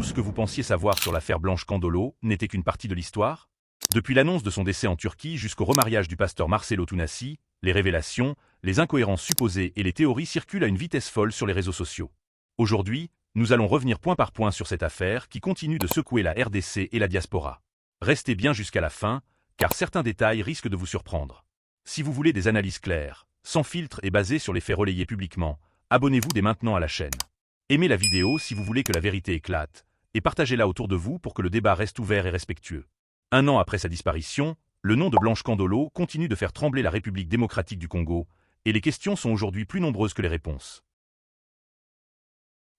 ce que vous pensiez savoir sur l'affaire Blanche Candolo n'était qu'une partie de l'histoire? Depuis l'annonce de son décès en Turquie jusqu'au remariage du pasteur Marcelo Tounassi, les révélations, les incohérences supposées et les théories circulent à une vitesse folle sur les réseaux sociaux. Aujourd'hui, nous allons revenir point par point sur cette affaire qui continue de secouer la RDC et la diaspora. Restez bien jusqu'à la fin, car certains détails risquent de vous surprendre. Si vous voulez des analyses claires, sans filtre et basées sur les faits relayés publiquement, abonnez-vous dès maintenant à la chaîne. Aimez la vidéo si vous voulez que la vérité éclate, et partagez-la autour de vous pour que le débat reste ouvert et respectueux. Un an après sa disparition, le nom de Blanche Candolo continue de faire trembler la République démocratique du Congo, et les questions sont aujourd'hui plus nombreuses que les réponses.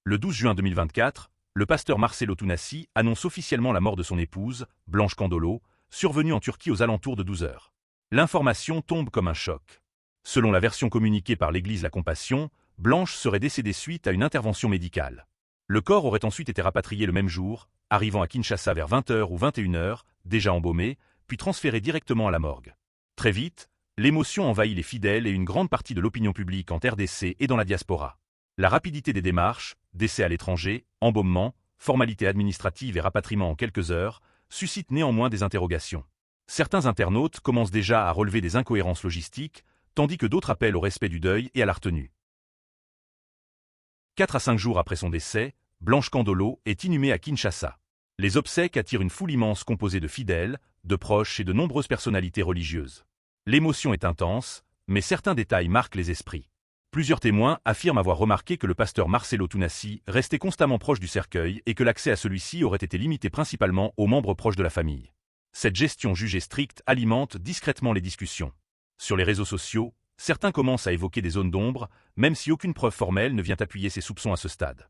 Le 12 juin 2024, le pasteur Marcelo Tounassi annonce officiellement la mort de son épouse, Blanche Candolo, survenue en Turquie aux alentours de 12 heures. L'information tombe comme un choc. Selon la version communiquée par l'Église La Compassion, Blanche serait décédée suite à une intervention médicale. Le corps aurait ensuite été rapatrié le même jour, arrivant à Kinshasa vers 20h ou 21h, déjà embaumé, puis transféré directement à la morgue. Très vite, l'émotion envahit les fidèles et une grande partie de l'opinion publique en RDC et dans la diaspora. La rapidité des démarches, décès à l'étranger, embaumement, formalités administratives et rapatriement en quelques heures, suscite néanmoins des interrogations. Certains internautes commencent déjà à relever des incohérences logistiques, tandis que d'autres appellent au respect du deuil et à la retenue. 4 à 5 jours après son décès, Blanche Candolo est inhumée à Kinshasa. Les obsèques attirent une foule immense composée de fidèles, de proches et de nombreuses personnalités religieuses. L'émotion est intense, mais certains détails marquent les esprits. Plusieurs témoins affirment avoir remarqué que le pasteur Marcelo Tounassi restait constamment proche du cercueil et que l'accès à celui-ci aurait été limité principalement aux membres proches de la famille. Cette gestion jugée stricte alimente discrètement les discussions. Sur les réseaux sociaux, certains commencent à évoquer des zones d'ombre, même si aucune preuve formelle ne vient appuyer ces soupçons à ce stade.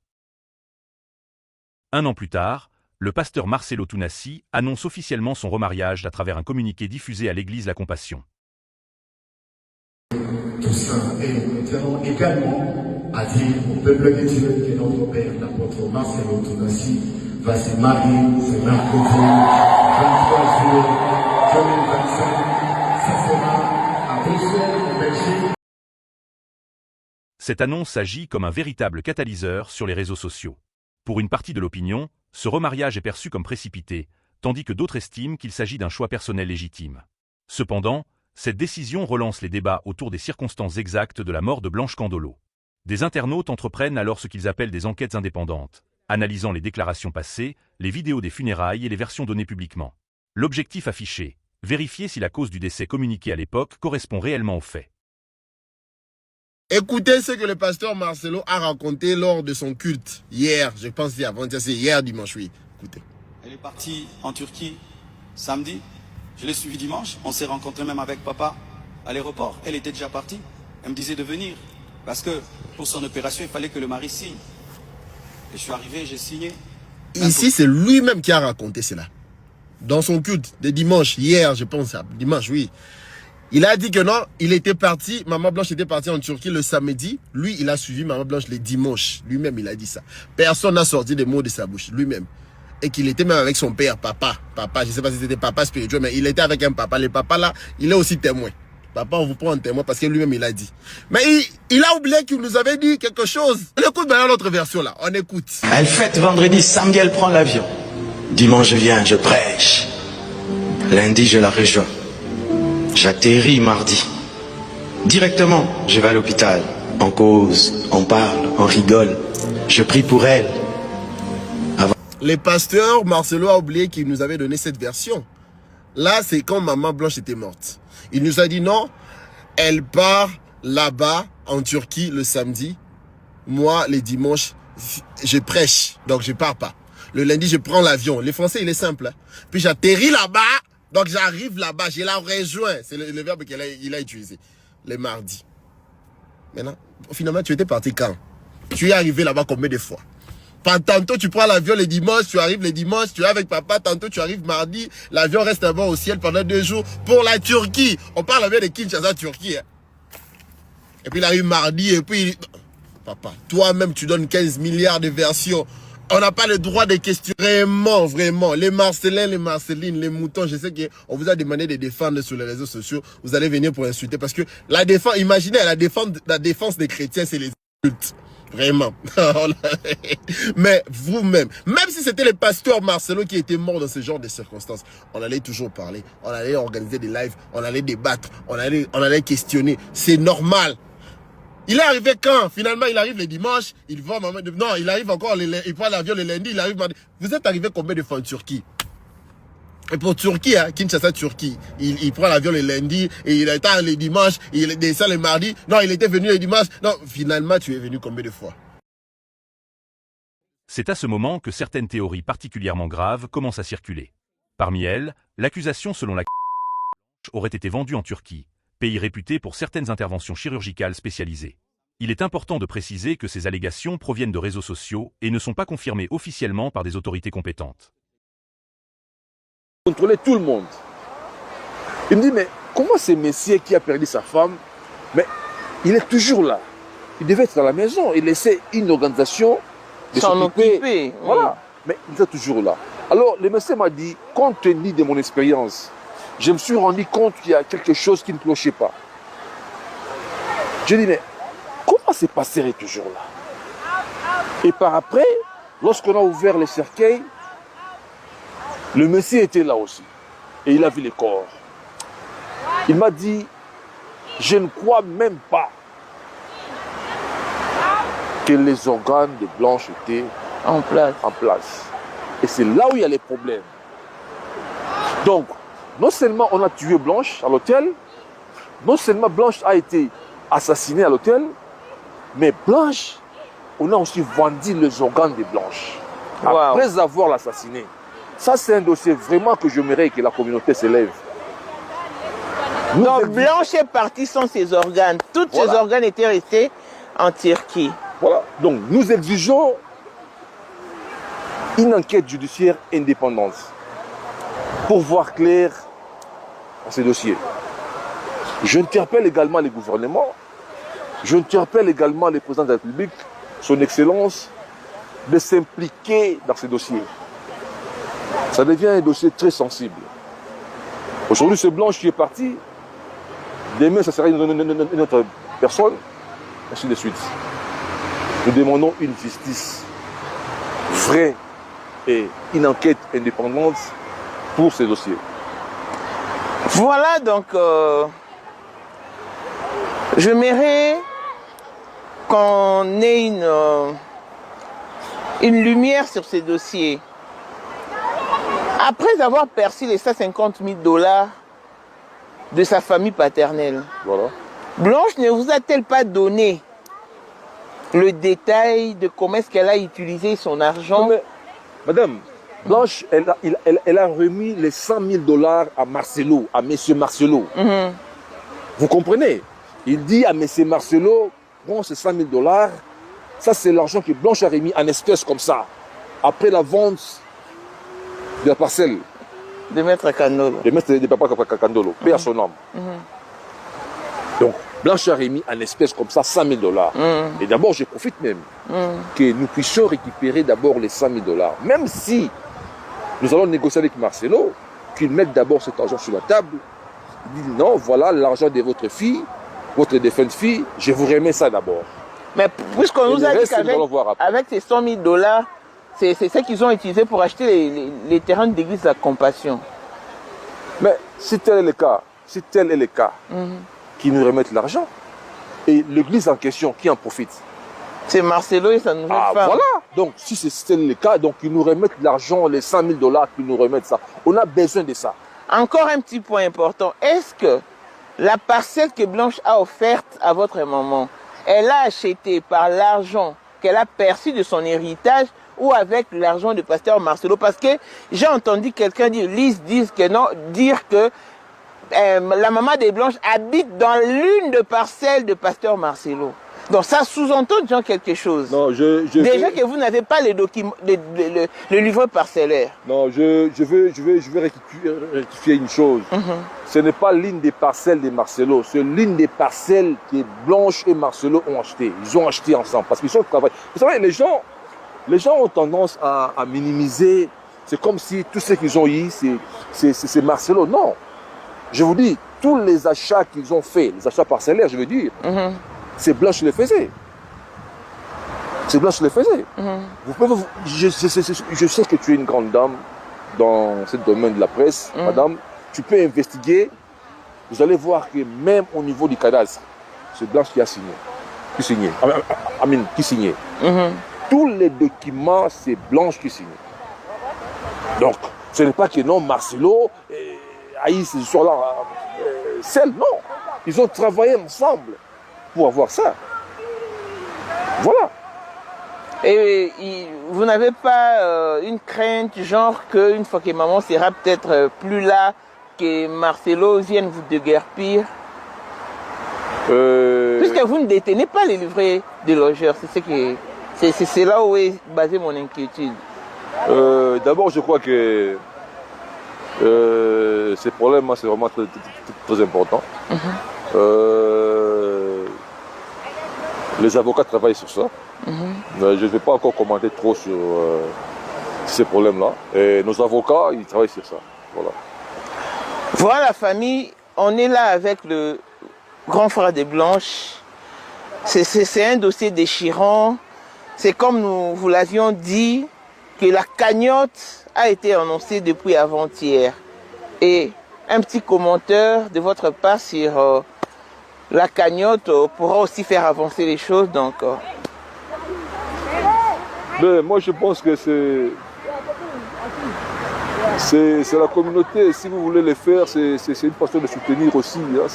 Un an plus tard, le pasteur Marcelo Tounassi annonce officiellement son remariage à travers un communiqué diffusé à l'Église La Compassion. Tout ça, et nous tenons également à dire au peuple de Dieu que notre Père, l'apôtre Marcelo Tounassi, va se marier ce mercredi 23 juillet 2025. Ça sera à Bruxelles, en Belgique. Cette annonce agit comme un véritable catalyseur sur les réseaux sociaux. Pour une partie de l'opinion, ce remariage est perçu comme précipité, tandis que d'autres estiment qu'il s'agit d'un choix personnel légitime. Cependant, cette décision relance les débats autour des circonstances exactes de la mort de Blanche Candolo. Des internautes entreprennent alors ce qu'ils appellent des enquêtes indépendantes, analysant les déclarations passées, les vidéos des funérailles et les versions données publiquement. L'objectif affiché, vérifier si la cause du décès communiqué à l'époque correspond réellement aux faits. Écoutez ce que le pasteur Marcelo a raconté lors de son culte hier, je pense que c'est avant-hier, c'est hier dimanche, oui. Écoutez. Elle est partie en Turquie samedi, je l'ai suivi dimanche, on s'est rencontrés même avec papa à l'aéroport. Elle était déjà partie, elle me disait de venir, parce que pour son opération, il fallait que le mari signe. Et je suis arrivé, j'ai signé. Ici, c'est lui-même qui a raconté cela. Dans son culte de dimanche, hier, je pense, dimanche, oui. Il a dit que non, il était parti, Maman Blanche était partie en Turquie le samedi. Lui, il a suivi Maman Blanche le dimanche. Lui-même, il a dit ça. Personne n'a sorti des mots de sa bouche, lui-même. Et qu'il était même avec son père, papa. Papa, je ne sais pas si c'était papa spirituel, mais il était avec un papa. Le papa là, il est aussi témoin. Papa, on vous prend en témoin parce que lui-même, il a dit. Mais il a oublié qu'il nous avait dit quelque chose. On écoute maintenant l'autre version là, on écoute. Elle fête vendredi, samedi, elle prend l'avion. Dimanche, je viens, je prêche. Lundi, je la rejoins. J'atterris mardi. Directement, je vais à l'hôpital. On cause, on parle, on rigole. Je prie pour elle. Le pasteur Marcelo a oublié qu'il nous avait donné cette version. Là, c'est quand Maman Blanche était morte. Il nous a dit non, elle part là-bas en Turquie le samedi. Moi, les dimanches, je prêche, donc je pars pas. Le lundi, je prends l'avion. Les Français, il est simple. Hein? Puis j'atterris là-bas. Donc j'arrive là-bas, je la rejoins. C'est le verbe qu'il a utilisé. Le mardi. Maintenant, finalement, tu étais parti quand? Tu es arrivé là-bas combien de fois? Tantôt tu prends l'avion le dimanche, tu arrives le dimanche, tu es avec papa, tantôt tu arrives mardi, l'avion reste là-bas au ciel pendant 2 jours pour la Turquie. On parle bien de Kinshasa, Turquie. Hein. Et puis il arrive mardi et puis... Papa, toi-même tu donnes 15 milliards de versions. On n'a pas le droit de questionner vraiment, vraiment. Les Marcelins, les Marcelines, les moutons, je sais qu'on vous a demandé de défendre sur les réseaux sociaux. Vous allez venir pour insulter parce que la défense, imaginez, la défense des chrétiens, c'est les insultes. Vraiment. Mais vous-même, même si c'était le pasteur Marcelo qui était mort dans ce genre de circonstances, on allait toujours parler, on allait organiser des lives, on allait débattre, on allait questionner. C'est normal. Il est arrivé quand? Finalement, il arrive le dimanche, il va... Non, il arrive encore, il prend l'avion le lundi, il arrive... Vous êtes arrivé combien de fois en Turquie? Et pour Turquie, hein, Kinshasa, Turquie, il prend l'avion le lundi, et il était le dimanche, il descend le mardi. Non, il était venu le dimanche. Non, finalement, tu es venu combien de fois? C'est à ce moment que certaines théories particulièrement graves commencent à circuler. Parmi elles, l'accusation selon laquelle aurait été vendue en Turquie, pays réputé pour certaines interventions chirurgicales spécialisées. Il est important de préciser que ces allégations proviennent de réseaux sociaux et ne sont pas confirmées officiellement par des autorités compétentes. Contrôler tout le monde. Il me dit, mais comment ce Messie qui a perdu sa femme, mais il est toujours là. Il devait être à la maison. Il laissait une organisation de s'en occuper. Voilà. Mais il est toujours là. Alors, le Messie m'a dit, compte tenu de mon expérience, je me suis rendu compte qu'il y a quelque chose qui ne clochait pas. J'ai dit, mais comment ce pasteur est toujours là? Et par après, lorsqu'on a ouvert les cercueils, le Messie était là aussi. Et il a vu les corps. Il m'a dit, je ne crois même pas que les organes de Blanche étaient en place. Et c'est là où il y a les problèmes. Donc, non seulement on a tué Blanche à l'hôtel, non seulement Blanche a été assassinée à l'hôtel, mais Blanche, on a aussi vendu les organes de Blanche. Wow. Après avoir l'assassinée. Ça, c'est un dossier vraiment que j'aimerais que la communauté s'élève. Donc, Blanche est partie sans ses organes. Tous ses organes étaient restés en Turquie. Voilà. Donc, nous exigeons une enquête judiciaire indépendante pour voir clair dans ces dossiers. J'interpelle également les gouvernements, j'interpelle également le président de la République, son Excellence, de s'impliquer dans ces dossiers. Ça devient un dossier très sensible. Aujourd'hui, c'est Blanche qui est parti. Demain, ça sera une autre personne. Ainsi de suite. Nous demandons une justice vraie et une enquête indépendante pour ces dossiers. Voilà donc, j'aimerais qu'on ait une lumière sur ces dossiers. Après avoir perçu les 150 000 $ de sa famille paternelle, voilà. Blanche ne vous a-t-elle pas donné le détail de comment est-ce qu'elle a utilisé son argent? Non, mais, madame, Blanche, elle a remis les 100 000 $ à Marcelo, à monsieur Marcelo. Vous comprenez? Il dit à monsieur Marcelo, prends ces 100 000 $, ça c'est l'argent que Blanche a remis en espèces comme ça, après la vente de la parcelle. De Maître Kandolo. De Maître de Papa Kandolo, paix à son âme. Donc, Blanche a remis en espèces comme ça 100 000 $. Et d'abord, je profite même que nous puissions récupérer d'abord les 100 000 $. Même si nous allons négocier avec Marcelo, qu'il mette d'abord cet argent sur la table. Il dit non, voilà l'argent de votre fille, votre défunte fille, je vous remets ça d'abord. Mais puisqu'on nous a dit qu'avec ces 100 000 $, c'est ce qu'ils ont utilisé pour acheter les terrains de l'église de la Compassion. Mais si tel est le cas, qu'ils nous remettent l'argent, et l'église en question, qui en profite? C'est Marcelo et sa nouvelle femme. Voilà. Donc, si c'est le cas, donc ils nous remettent l'argent, les 100 000 $, qu'ils nous remettent ça. On a besoin de ça. Encore un petit point important. Est-ce que la parcelle que Blanche a offerte à votre maman, elle a acheté par l'argent qu'elle a perçu de son héritage ou avec l'argent du pasteur Marcelo? Parce que j'ai entendu quelqu'un dire, dire que la maman des Blanches habite dans l'une des parcelles de pasteur Marcelo. Donc ça sous-entend déjà quelque chose. Non, déjà que vous n'avez pas les documents, le livret parcellaire. Non, je vais rectifier une chose. Ce n'est pas l'une des parcelles de Marcelo, c'est l'une des parcelles que Blanche et Marcelo ont acheté. Ils ont acheté ensemble parce qu'ils sont travaillés. Vous savez, les gens ont tendance à minimiser. C'est comme si tout ce qu'ils ont eu, c'est Marcelo. Non. Je vous dis, tous les achats qu'ils ont faits, les achats parcellaires, je veux dire, c'est Blanche qui les faisait. C'est Blanche qui le faisait. Vous pouvez, je sais que tu es une grande dame dans ce domaine de la presse, madame. Tu peux investiguer. Vous allez voir que même au niveau du cadastre, c'est Blanche qui a signé. Qui signait. Amine, qui signait. Tous les documents, c'est Blanche qui signait. Donc, ce n'est pas que non, Marcelo, Aïs, ce soir-là, seul, non. Ils ont travaillé ensemble pour avoir ça. Voilà. Et vous n'avez pas une crainte, genre qu'une fois que maman sera peut-être plus là, que Marcelo vienne vous déguerpir? Puisque vous ne détenez pas les livrets des logeurs, c'est là où est basée mon inquiétude. D'abord, je crois que ces problèmes, c'est vraiment très important. Les avocats travaillent sur ça. Je ne vais pas encore commenter trop sur ces problèmes-là. Et nos avocats, ils travaillent sur ça. Voilà. Voilà la famille, on est là avec le grand frère de Blanche. C'est un dossier déchirant. C'est comme nous vous l'avions dit, que la cagnotte a été annoncée depuis avant-hier. Et un petit commentaire de votre part sur la cagnotte pourra aussi faire avancer les choses. Donc, mais moi, je pense que c'est la communauté. Si vous voulez le faire, c'est une façon de soutenir aussi. Hein.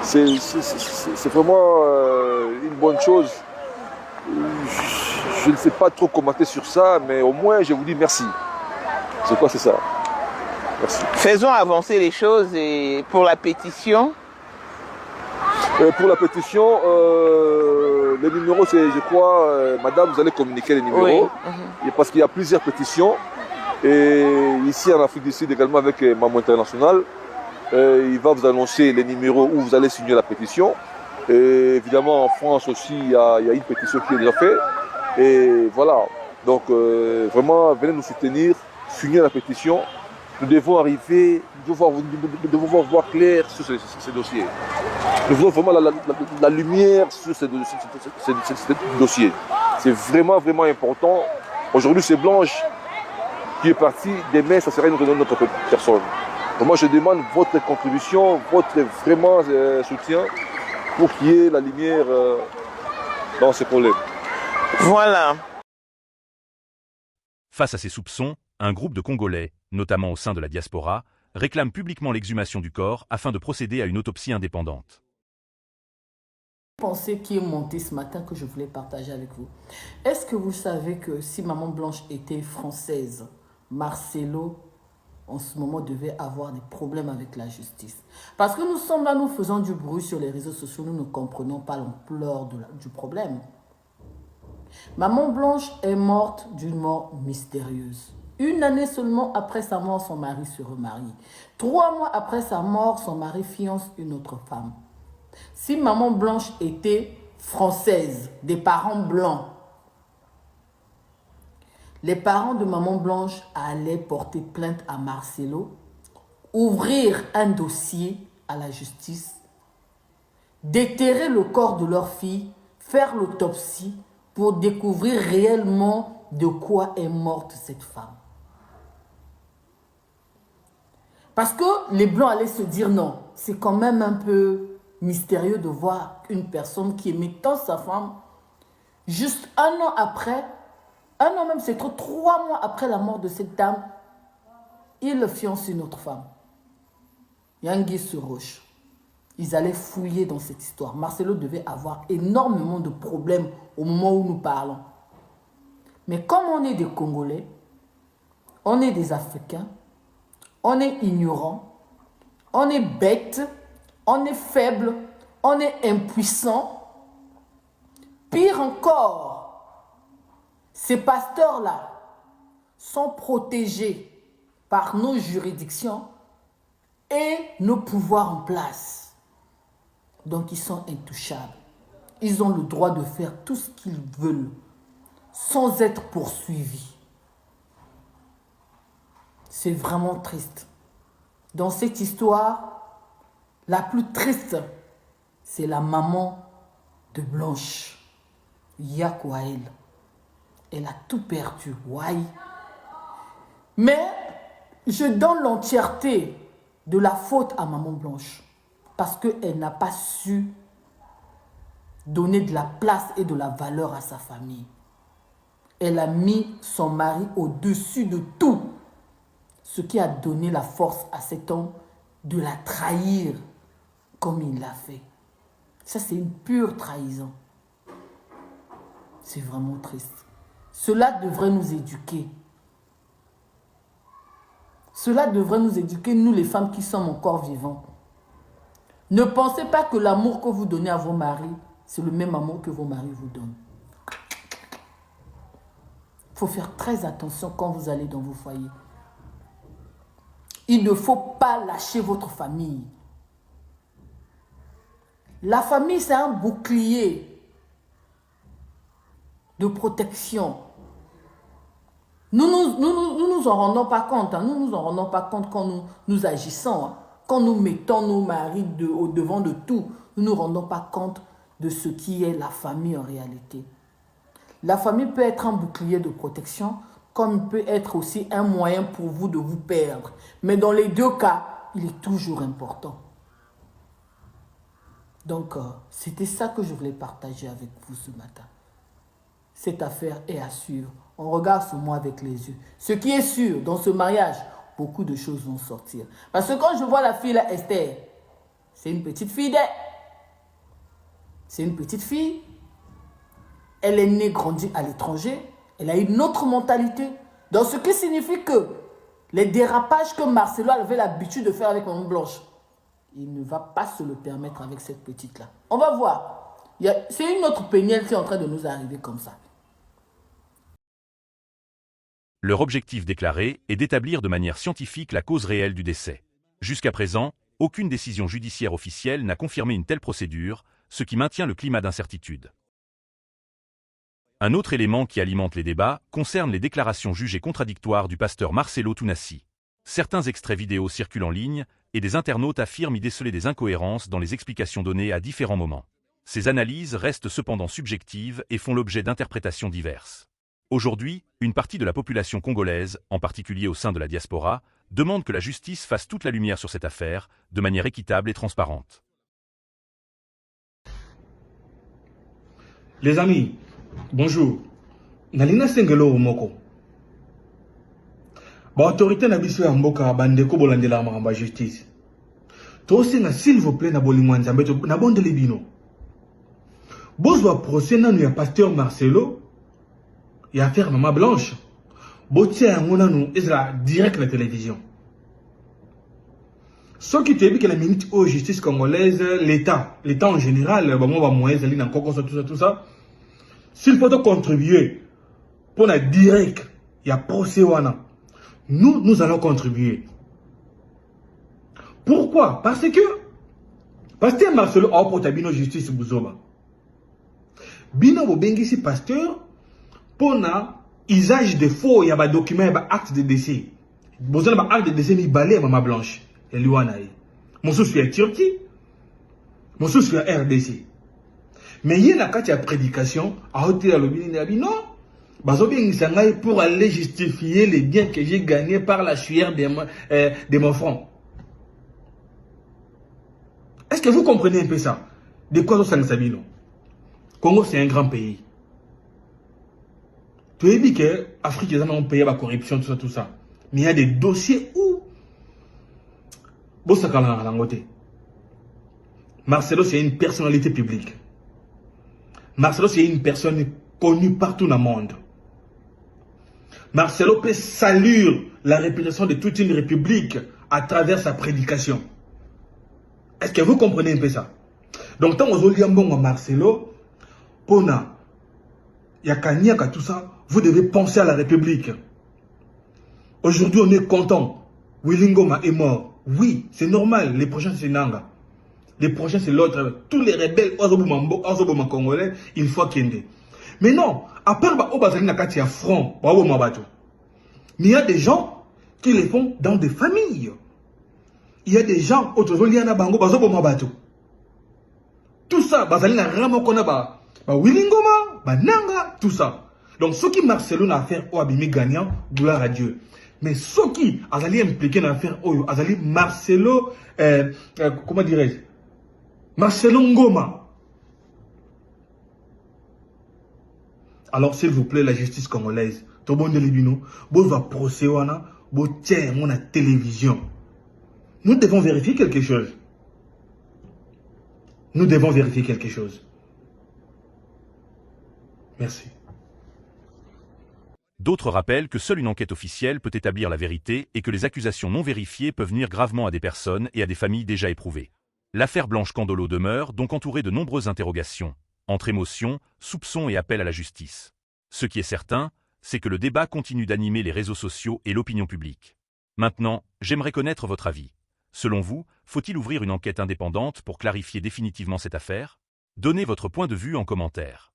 C'est vraiment une bonne chose. Je ne sais pas trop commenter sur ça, mais au moins, je vous dis merci. C'est quoi, c'est ça. Merci. Faisons avancer les choses et pour la pétition. Pour la pétition, les numéros, c'est, je crois, madame, vous allez communiquer les numéros. Oui. Et parce qu'il y a plusieurs pétitions. Et ici en Afrique du Sud également avec Maman International, il va vous annoncer les numéros où vous allez signer la pétition. Et évidemment en France aussi, il y a une pétition qui est déjà faite. Et voilà, donc vraiment venez nous soutenir, signer la pétition. Nous devons arriver, nous devons voir clair sur ce dossier. Nous voulons vraiment la lumière sur ce dossier. C'est vraiment, vraiment important. Aujourd'hui, c'est Blanche qui est partie. Demain, ça sera une autre personne. Donc moi, je demande votre contribution, votre vraiment soutien pour qu'il y ait la lumière dans ces problèmes. Voilà. Face à ces soupçons, un groupe de Congolais, notamment au sein de la diaspora, réclame publiquement l'exhumation du corps afin de procéder à une autopsie indépendante. Pensée qui est montée ce matin que je voulais partager avec vous. Est-ce que vous savez que si Maman Blanche était française, Marcelo, en ce moment, devait avoir des problèmes avec la justice? Parce que nous sommes là, nous faisons du bruit sur les réseaux sociaux, nous ne comprenons pas l'ampleur du problème. Maman Blanche est morte d'une mort mystérieuse. Une année seulement après sa mort, son mari se remarie. 3 mois après sa mort, son mari fiance une autre femme. Si Maman Blanche était française, des parents blancs, les parents de Maman Blanche allaient porter plainte à Marcelo, ouvrir un dossier à la justice, déterrer le corps de leur fille, faire l'autopsie pour découvrir réellement de quoi est morte cette femme. Parce que les Blancs allaient se dire non, c'est quand même un peu mystérieux de voir une personne qui aimait tant sa femme, juste 1 an après, 1 an même, c'est trop, 3 mois après la mort de cette dame, il fiance une autre femme. Yangui sur roche. Ils allaient fouiller dans cette histoire. Marcelo devait avoir énormément de problèmes au moment où nous parlons. Mais comme on est des Congolais, on est des Africains, on est ignorants, on est bêtes, on est faible, on est impuissant. Pire encore, ces pasteurs-là sont protégés par nos juridictions et nos pouvoirs en place. Donc ils sont intouchables. Ils ont le droit de faire tout ce qu'ils veulent sans être poursuivis. C'est vraiment triste. Dans cette histoire, la plus triste, c'est la maman de Blanche, Yakwael. Elle a tout perdu, ouais. Mais je donne l'entièreté de la faute à Maman Blanche parce qu'elle n'a pas su donner de la place et de la valeur à sa famille. Elle a mis son mari au-dessus de tout, ce qui a donné la force à cet homme de la trahir comme il l'a fait. Ça, c'est une pure trahison. C'est vraiment triste. Cela devrait nous éduquer. Cela devrait nous éduquer, nous les femmes qui sommes encore vivantes. Ne pensez pas que l'amour que vous donnez à vos maris, c'est le même amour que vos maris vous donnent. Il faut faire très attention quand vous allez dans vos foyers. Il ne faut pas lâcher votre famille. La famille, c'est un bouclier de protection. Nous nous en rendons pas compte. Hein. Nous nous en rendons pas compte quand nous agissons. Hein. Quand nous mettons nos maris au devant de tout, nous ne nous rendons pas compte de ce qui est la famille en réalité. La famille peut être un bouclier de protection, comme peut être aussi un moyen pour vous de vous perdre. Mais dans les deux cas, il est toujours important. Donc, c'était ça que je voulais partager avec vous ce matin. Cette affaire est à suivre. On regarde sur moi avec les yeux. Ce qui est sûr, dans ce mariage, beaucoup de choses vont sortir. Parce que quand je vois la fille là, Esther, c'est une petite fille C'est une petite fille. Elle est née, grandie à l'étranger. Elle a une autre mentalité. Donc, ce qui signifie que les dérapages que Marcelo avait l'habitude de faire avec Maman Blanche, il ne va pas se le permettre avec cette petite-là. On va voir. C'est une autre pénielle qui est en train de nous arriver comme ça. Leur objectif déclaré est d'établir de manière scientifique la cause réelle du décès. Jusqu'à présent, aucune décision judiciaire officielle n'a confirmé une telle procédure, ce qui maintient le climat d'incertitude. Un autre élément qui alimente les débats concerne les déclarations jugées contradictoires du pasteur Marcelo Tunasi. Certains extraits vidéo circulent en ligne et des internautes affirment y déceler des incohérences dans les explications données à différents moments. Ces analyses restent cependant subjectives et font l'objet d'interprétations diverses. Aujourd'hui, une partie de la population congolaise, en particulier au sein de la diaspora, demande que la justice fasse toute la lumière sur cette affaire, de manière équitable et transparente. Les amis, bonjour. Nalina Sengelo Moko. Autorité na biso ya mboka bandeko bolandela makamba justice. Tosenga s'il vous plaît na bolingo nzambe na bondele bino. Bozwa procès nanu ya pasteur Marcelo ya affaire Maman Blanche. Botia yango nanu ezra direct la télévision. Ce qui te dit que la minute au justice congolaise, l'État en général, bon va moyen zali na koko tout ça. S'il faut contribuer pour la direct ya procès wana. Nous allons contribuer. Pourquoi? Parce que pasteur Marcelo a porté bino justice buzoba. Bino bobengisi pasteur pour na usage de faux ya ba document ya ba acte de décès. Bozana ba acte de décès mi balé Maman Blanche. Et luana yi. Mon sous ya Turquie. Mon sous ya RDC. Mais il y a la carte de prédication à hauteur le bini bino. Pour aller justifier les biens que j'ai gagnés par la sueur de mon front. Est-ce que vous comprenez un peu ça? De quoi ça s'agit? Congo, c'est un grand pays. Tu as dit que l'Afrique est un pays à la corruption, tout ça. Mais il y a des dossiers où Marcelo, c'est une personnalité publique. Marcelo, c'est une personne connue partout dans le monde. Marcelo peut saluer la réputation de toute une république à travers sa prédication. Est-ce que vous comprenez un peu ça? Donc, quand vous avez Marcelo, Pona, Yakanyaka, tout ça, vous devez penser à la république. Aujourd'hui, on est content. Willingoma est mort. Oui, c'est normal. Les prochains, c'est Nanga. Les prochains, c'est l'autre. Tous les rebelles, Ozoboma congolais, il faut qu'il y ait. Mais non, à part Obazali front, mais il y a des gens qui les font dans des familles. Il y a des gens tout ça, Bazali na Ramokona Willingoma, Nanga, tout ça. Donc, ceux qui Marcelo n'a affaire au Abimi gagnant, gloire à Dieu. Mais ceux qui allaient impliquer dans l'affaire Oyo, allaient Marcelo, comment dirais-je, Marcelo Ngoma. Alors, s'il vous plaît, la justice congolaise, Tobon de Libino, vous va procéder, vous tiens mon télévision. Nous devons vérifier quelque chose. Nous devons vérifier quelque chose. Merci. D'autres rappellent que seule une enquête officielle peut établir la vérité et que les accusations non vérifiées peuvent nuire gravement à des personnes et à des familles déjà éprouvées. L'affaire Blanche Candolo demeure donc entourée de nombreuses interrogations, entre émotions, soupçons et appels à la justice. Ce qui est certain, c'est que le débat continue d'animer les réseaux sociaux et l'opinion publique. Maintenant, j'aimerais connaître votre avis. Selon vous, faut-il ouvrir une enquête indépendante pour clarifier définitivement cette affaire? Donnez votre point de vue en commentaire.